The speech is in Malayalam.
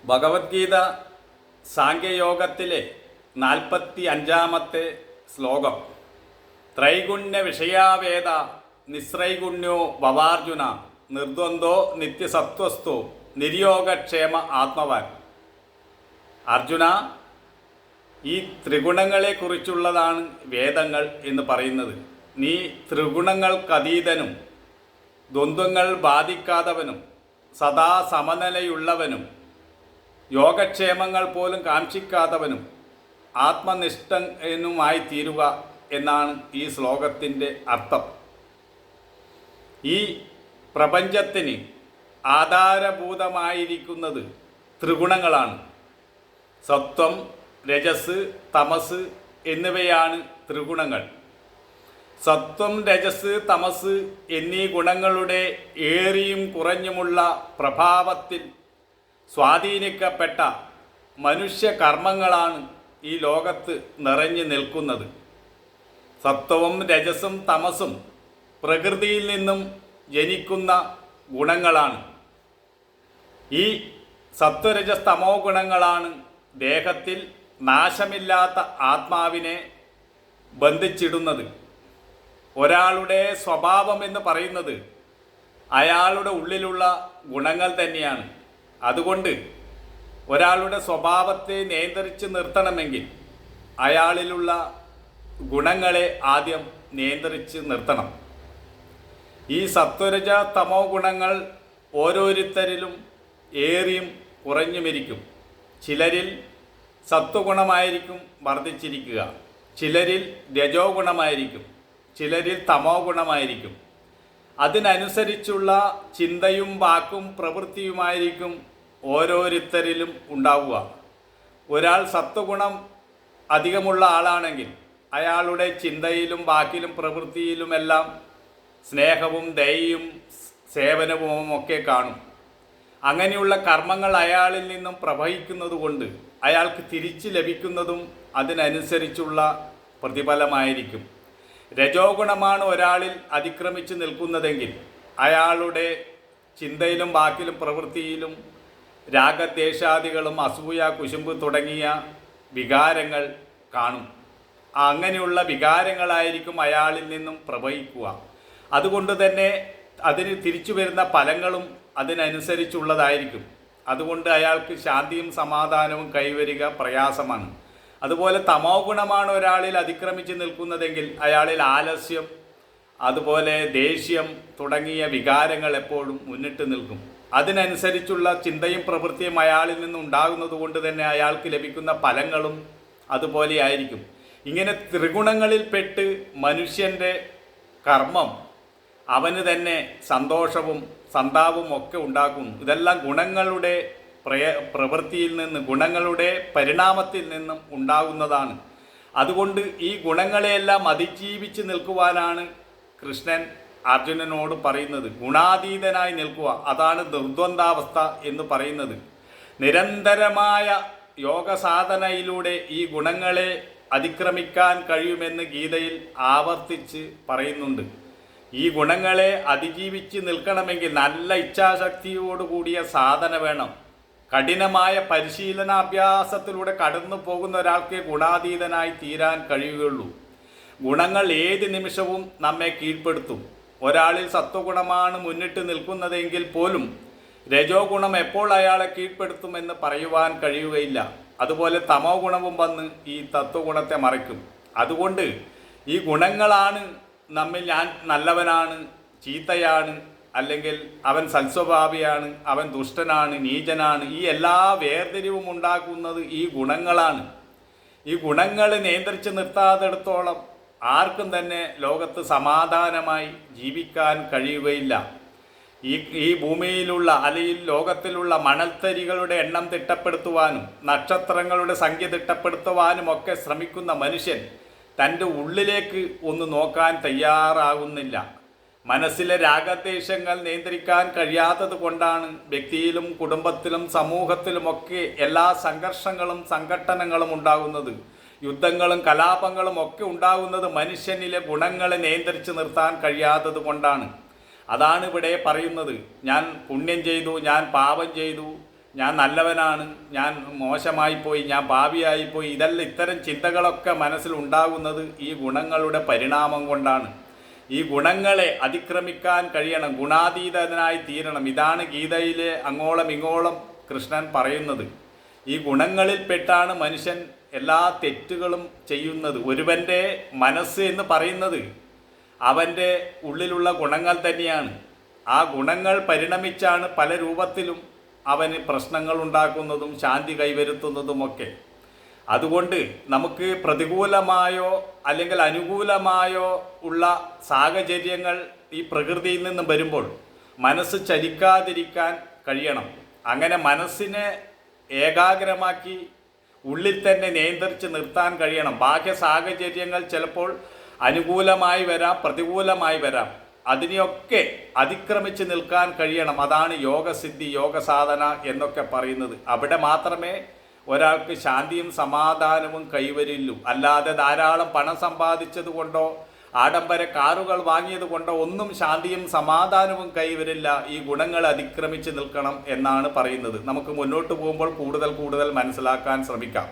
ഭഗവത്ഗീത സാഖ്യയോഗത്തിലെ 45-ാമത്തെ ശ്ലോകം. ത്രൈഗുണ്യ വിഷയാവേദ നിസ്ത്രൈഗുണ്യോ ഭവാർജുന നിർദ്വന്ദ്വോ നിത്യസത്വസ്തു നിര്യോഗക്ഷേമ ആത്മവാൻ. അർജുന, ഈ ത്രിഗുണങ്ങളെക്കുറിച്ചുള്ളതാണ് വേദങ്ങൾ എന്ന് പറയുന്നത്. നീ ത്രിഗുണങ്ങൾക്കതീതനും ദ്വന്ദ്വങ്ങൾ ബാധിക്കാത്തവനും സദാ സമനിലയുള്ളവനും യോഗക്ഷേമങ്ങൾ പോലും കാക്ഷിക്കാത്തവനും ആത്മനിഷ്ഠനുമായി തീരുക എന്നാണ് ഈ ശ്ലോകത്തിൻ്റെ അർത്ഥം. ഈ പ്രപഞ്ചത്തിന് ആധാരഭൂതമായിരിക്കുന്നത് ത്രിഗുണങ്ങളാണ്. സത്വം, രജസ്, തമസ് എന്നിവയാണ് ത്രിഗുണങ്ങൾ. സത്വം, രജസ്, തമസ് എന്നീ ഗുണങ്ങളുടെ ഏറിയും കുറഞ്ഞുമുള്ള പ്രഭാവത്തിൽ സ്വാധീനിക്കപ്പെട്ട മനുഷ്യകർമ്മങ്ങളാണ് ഈ ലോകത്ത് നിറഞ്ഞു നിൽക്കുന്നത്. സത്വവും രജസും തമസും പ്രകൃതിയിൽ നിന്നും ജനിക്കുന്ന ഗുണങ്ങളാണ്. ഈ സത്വരജസ് തമോ ഗുണങ്ങളാണ് ദേഹത്തിൽ നാശമില്ലാത്ത ആത്മാവിനെ ബന്ധിച്ചിടുന്നത്. ഒരാളുടെ സ്വഭാവം എന്ന് പറയുന്നത് അയാളുടെ ഉള്ളിലുള്ള ഗുണങ്ങൾ തന്നെയാണ്. അതുകൊണ്ട് ഒരാളുടെ സ്വഭാവത്തെ നിയന്ത്രിച്ച് നിർത്തണമെങ്കിൽ അയാളിലുള്ള ഗുണങ്ങളെ ആദ്യം നിയന്ത്രിച്ച് നിർത്തണം. ഈ സത്വരജ തമോ ഗുണങ്ങൾ ഓരോരുത്തരിലും ഏറിയും കുറഞ്ഞുമിരിക്കും. ചിലരിൽ സത്വഗുണമായിരിക്കും വർദ്ധിച്ചിരിക്കുക, ചിലരിൽ രജോ ഗുണമായിരിക്കും, ചിലരിൽ തമോ ഗുണമായിരിക്കും. അതിനനുസരിച്ചുള്ള ചിന്തയും വാക്കും പ്രവൃത്തിയുമായിരിക്കും ഓരോരുത്തരിലും ഉണ്ടാവുക. ഒരാൾ സത്വഗുണം അധികമുള്ള ആളാണെങ്കിൽ അയാളുടെ ചിന്തയിലും വാക്കിലും പ്രവൃത്തിയിലുമെല്ലാം സ്നേഹവും ദയയും സേവനവും ഒക്കെ കാണും. അങ്ങനെയുള്ള കർമ്മങ്ങൾ അയാളിൽ നിന്നും പ്രവഹിക്കുന്നതുകൊണ്ട് അയാൾക്ക് തിരിച്ചു ലഭിക്കുന്നതും അതിനനുസരിച്ചുള്ള പ്രതിഫലമായിരിക്കും. രജോ ഗുണമാണ് ഒരാളിൽ അതിക്രമിച്ച് നിൽക്കുന്നതെങ്കിൽ അയാളുടെ ചിന്തയിലും വാക്കിലും പ്രവൃത്തിയിലും രാഗദ്വേഷാദികളും അസൂയ, കുശുമ്പ് തുടങ്ങിയ വികാരങ്ങൾ കാണും. അങ്ങനെയുള്ള വികാരങ്ങളായിരിക്കും അയാളിൽ നിന്നും പ്രവഹിക്കുക. അതുകൊണ്ട് തന്നെ അതിന് തിരിച്ചു വരുന്ന ഫലങ്ങളും അതിനനുസരിച്ചുള്ളതായിരിക്കും. അതുകൊണ്ട് അയാൾക്ക് ശാന്തിയും സമാധാനവും കൈവരിക പ്രയാസമാണ്. അതുപോലെ തമോ ഗുണമാണ് ഒരാളിൽ അതിക്രമിച്ച് നിൽക്കുന്നതെങ്കിൽ അയാളിൽ ആലസ്യം, അതുപോലെ ദേഷ്യം തുടങ്ങിയ വികാരങ്ങൾ എപ്പോഴും മുന്നിട്ട് നിൽക്കും. അതിനനുസരിച്ചുള്ള ചിന്തയും പ്രവൃത്തിയും അയാളിൽ നിന്ന് ഉണ്ടാകുന്നത് കൊണ്ട് തന്നെ അയാൾക്ക് ലഭിക്കുന്ന ഫലങ്ങളും അതുപോലെ ആയിരിക്കും. ഇങ്ങനെ ത്രിഗുണങ്ങളിൽപ്പെട്ട് മനുഷ്യൻ്റെ കർമ്മം അവന് തന്നെ സന്തോഷവും സന്താപവും ഒക്കെ ഉണ്ടാക്കുന്നു. ഇതെല്ലാം ഗുണങ്ങളുടെ പ്രവൃത്തിയിൽ നിന്ന്, ഗുണങ്ങളുടെ പരിണാമത്തിൽ നിന്നും ഉണ്ടാകുന്നതാണ്. അതുകൊണ്ട് ഈ ഗുണങ്ങളെയെല്ലാം അതിജീവിച്ച് നിൽക്കുവാനാണ് കൃഷ്ണൻ അർജുനനോട് പറയുന്നത്. ഗുണാതീതനായി നിൽക്കുക, അതാണ് നിർദ്വന്ദ്വാവസ്ഥ എന്ന് പറയുന്നത്. നിരന്തരമായ യോഗസാധനയിലൂടെ ഈ ഗുണങ്ങളെ അതിക്രമിക്കാൻ കഴിയുമെന്ന് ഗീതയിൽ ആവർത്തിച്ച് പറയുന്നുണ്ട്. ഈ ഗുണങ്ങളെ അതിജീവിച്ച് നിൽക്കണമെങ്കിൽ നല്ല ഇച്ഛാശക്തിയോടുകൂടിയ സാധന വേണം. കഠിനമായ പരിശീലനാഭ്യാസത്തിലൂടെ കടന്നു പോകുന്ന ഒരാൾക്ക് ഗുണാതീതനായി തീരാൻ കഴിയുകയുള്ളൂ. ഗുണങ്ങൾ ഏത് നിമിഷവും നമ്മെ കീഴ്പ്പെടുത്തും. ഒരാളിൽ സത്വഗുണമാണ് മുന്നിട്ട് നിൽക്കുന്നതെങ്കിൽ പോലും രജോ ഗുണം എപ്പോൾ അയാളെ കീഴ്പ്പെടുത്തുമെന്ന് പറയുവാൻ കഴിയുകയില്ല. അതുപോലെ തമോ ഗുണവും വന്ന് ഈ തത്വഗുണത്തെ മറയ്ക്കും. അതുകൊണ്ട് ഈ ഗുണങ്ങളാണ് നമ്മിൽ ഞാൻ നല്ലവനാണ്, ചീത്തയാണ്, അല്ലെങ്കിൽ അവൻ സൽസ്വഭാവിയാണ്, അവൻ ദുഷ്ടനാണ്, നീചനാണ്, ഈ എല്ലാ വേർതിരിവും ഉണ്ടാക്കുന്നത് ഈ ഗുണങ്ങളാണ്. ഈ ഗുണങ്ങൾ നിയന്ത്രിച്ച് നിർത്താത്തിടത്തോളം ആർക്കും തന്നെ ലോകത്ത് സമാധാനമായി ജീവിക്കാൻ കഴിയുകയില്ല. ഈ ഭൂമിയിലുള്ള അല്ലെങ്കിൽ ലോകത്തിലുള്ള മണൽത്തരികളുടെ എണ്ണം തിട്ടപ്പെടുത്തുവാനും നക്ഷത്രങ്ങളുടെ സംഖ്യ തിട്ടപ്പെടുത്തുവാനും ഒക്കെ ശ്രമിക്കുന്ന മനുഷ്യൻ തൻ്റെ ഉള്ളിലേക്ക് ഒന്ന് നോക്കാൻ തയ്യാറാകുന്നില്ല. മനസ്സിലെ രാഗദ്വേഷങ്ങൾ നിയന്ത്രിക്കാൻ കഴിയാത്തത് കൊണ്ടാണ് വ്യക്തിയിലും കുടുംബത്തിലും സമൂഹത്തിലുമൊക്കെ എല്ലാ സംഘർഷങ്ങളും സംഘട്ടനങ്ങളും ഉണ്ടാകുന്നത്. യുദ്ധങ്ങളും കലാപങ്ങളും ഒക്കെ ഉണ്ടാകുന്നത് മനുഷ്യനിലെ ഗുണങ്ങളെ നിയന്ത്രിച്ച് നിർത്താൻ കഴിയാത്തത് കൊണ്ടാണ്. അതാണ് ഇവിടെ പറയുന്നത്. ഞാൻ പുണ്യം ചെയ്തു, ഞാൻ പാപം ചെയ്തു, ഞാൻ നല്ലവനാണ്, ഞാൻ മോശമായിപ്പോയി, ഞാൻ പാപിയായിപ്പോയി, ഇത്തരം ചിന്തകളൊക്കെ മനസ്സിലുണ്ടാകുന്നത് ഈ ഗുണങ്ങളുടെ പരിണാമം കൊണ്ടാണ്. ഈ ഗുണങ്ങളെ അതിക്രമിക്കാൻ കഴിയണം, ഗുണാതീതനായി തീരണം. ഇതാണ് ഗീതയിലെ അങ്ങോളം ഇങ്ങോളം കൃഷ്ണൻ പറയുന്നത്. ഈ ഗുണങ്ങളിൽപ്പെട്ടാണ് മനുഷ്യൻ എല്ലാ തെറ്റുകളും ചെയ്യുന്നത്. ഒരുവൻ്റെ മനസ്സ് എന്ന് പറയുന്നത് അവൻ്റെ ഉള്ളിലുള്ള ഗുണങ്ങൾ തന്നെയാണ്. ആ ഗുണങ്ങൾ പരിണമിച്ചാണ് പല രൂപത്തിലും അവന് പ്രശ്നങ്ങൾ ഉണ്ടാക്കുന്നതും ശാന്തി കൈവരുത്തുന്നതുമൊക്കെ. അതുകൊണ്ട് നമുക്ക് പ്രതികൂലമായോ അല്ലെങ്കിൽ അനുകൂലമായോ ഉള്ള സാഹചര്യങ്ങൾ ഈ പ്രകൃതിയിൽ നിന്നും വരുമ്പോൾ മനസ്സ് ചലിക്കാതിരിക്കാൻ കഴിയണം. അങ്ങനെ മനസ്സിനെ ഏകാഗ്രമാക്കി ഉള്ളിൽ തന്നെ നിയന്ത്രിച്ച് നിർത്താൻ കഴിയണം. ബാഹ്യ സാഹചര്യങ്ങൾ ചിലപ്പോൾ അനുകൂലമായി വരാം, പ്രതികൂലമായി വരാം. അതിനെയൊക്കെ അതിക്രമിച്ച് നിൽക്കാൻ കഴിയണം. അതാണ് യോഗസിദ്ധി, യോഗസാധന എന്നൊക്കെ പറയുന്നത്. അവിടെ മാത്രമേ ഒരാൾക്ക് ശാന്തിയും സമാധാനവും കൈവരില്ലൂ. അല്ലാതെ ധാരാളം പണം സമ്പാദിച്ചത് കൊണ്ടോ ആഡംബര കാറുകൾ വാങ്ങിയത് കൊണ്ടോ ഒന്നും ശാന്തിയും സമാധാനവും കൈവരില്ല. ഈ ഗുണങ്ങൾ അതിക്രമിച്ച് നിൽക്കണം എന്നാണ് പറയുന്നത്. നമുക്ക് മുന്നോട്ട് പോകുമ്പോൾ കൂടുതൽ മനസ്സിലാക്കാൻ ശ്രമിക്കാം.